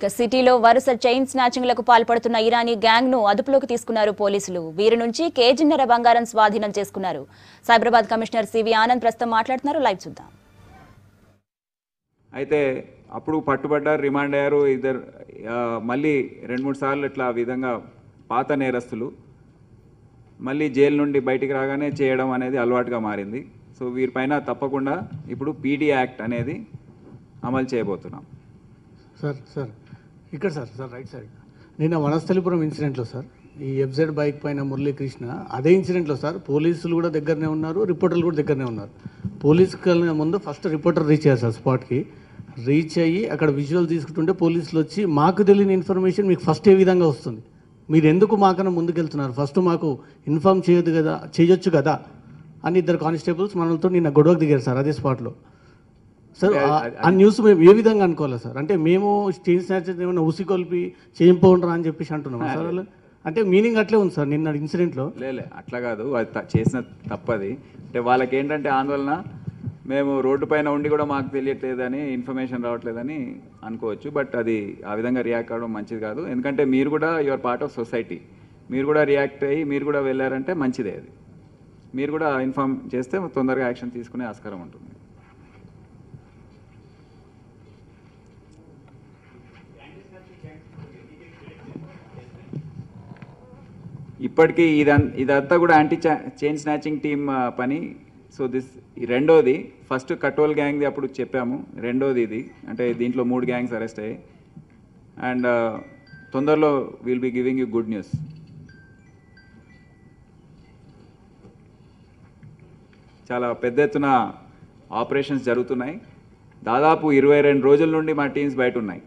సిటీలో వరుస చైన్ స్నాచింగ్లకు పాల్పడుతున్న ఇరానీ గ్యాంగ్ ను అదుపులోకి తీసుకున్నారు పోలీసులు. వీరి నుంచి కేజీన్నర బంగారం స్వాధీనం చేసుకున్నారు. సైబరాబాద్ కమిషనర్ సివి ఆనంద్ ప్రస్తుతం మాట్లాడుతున్నారు. లైవ్ చూద్దాం. అయితే అప్పుడు పట్టుబడ్డారు, రిమాండ్ అయ్యారు. ఇద్దరు మళ్ళీ 2-3 సార్లు ఇట్లా విధంగా పాత నేరస్తులు మళ్ళీ జైలు నుండి బయటికి రాగానే చేయడం అనేది అలవాటుగా మారింది. సో వీరిపైన తప్పకుండా ఇప్పుడు పీడీ యాక్ట్ అనేది అమలు చేయబోతున్నాం. సార్ ఇక్కడ సార్ రైట్ సైడ్ నిన్న వనస్థలిపురం ఇన్సిడెంట్లో సార్ ఈ ఎఫ్జెడ్ బైక్ పైన మురళీకృష్ణ అదే ఇన్సిడెంట్లో సార్ పోలీసులు కూడా దగ్గరనే ఉన్నారు, రిపోర్టర్లు కూడా దగ్గరనే ఉన్నారు. పోలీసుల ముందు ఫస్ట్ రిపోర్టర్ రీచ్ అయ్యారు సార్. స్పాట్కి రీచ్ అయ్యి అక్కడ విజువల్ తీసుకుంటుంటే పోలీసులు వచ్చి మాకు తెలియని ఇన్ఫర్మేషన్ మీకు ఫస్ట్ ఏ విధంగా వస్తుంది, మీరు ఎందుకు మాకన్నా ముందుకెళ్తున్నారు, ఫస్ట్ మాకు ఇన్ఫార్మ్ చేయొచ్చు కదా అని ఇద్దరు కానిస్టేబుల్స్ మనతో నిన్న గొడవకు దిగారు సార్ అదే స్పాట్లో. సార్ ఆ న్యూస్ మేము ఏ విధంగా అనుకోవాలి సార్? అంటే మేము చైన్ స్నాచర్స్ ఏమైనా ఉసికొల్పి చేయింపోండ్రా అని చెప్పేసి అంటున్నాం సార్. అంటే మీనింగ్ అట్లే ఉంది సార్ నిన్న ఇన్సిడెంట్లో. లే అట్లా కాదు, అది చేసిన తప్పది. అంటే వాళ్ళకి ఏంటంటే ఆందోళన, మేము రోడ్డు పైన ఉండి కూడా మాకు తెలియట్లేదని, ఇన్ఫర్మేషన్ రావట్లేదని అనుకోవచ్చు. బట్ అది ఆ విధంగా రియాక్ట్ అవ్వడం మంచిది కాదు. ఎందుకంటే మీరు కూడా యువర్ పార్ట్ ఆఫ్ సొసైటీ, మీరు కూడా రియాక్ట్ అయ్యి మీరు కూడా వెళ్ళారంటే మంచిదే. అది మీరు కూడా ఇన్ఫార్మ్ చేస్తే తొందరగా యాక్షన్ తీసుకునే ఆస్కారం ఉంటుంది. ఇప్పటికీ ఇదంతా కూడా యాంటీ చైన్ స్నాచింగ్ టీమ్ పని. సో రెండోది, ఫస్ట్ కటోల్ గ్యాంగ్ది అప్పుడు చెప్పాము, రెండోది ఇది. అంటే దీంట్లో 3 గ్యాంగ్స్ అరెస్ట్ అయ్యాయి. అండ్ తొందరలో will be giving you good news. చాలా పెద్ద ఎత్తున ఆపరేషన్స్ జరుగుతున్నాయి. దాదాపు 22 రోజుల నుండి మా టీమ్స్ బయట ఉన్నాయి.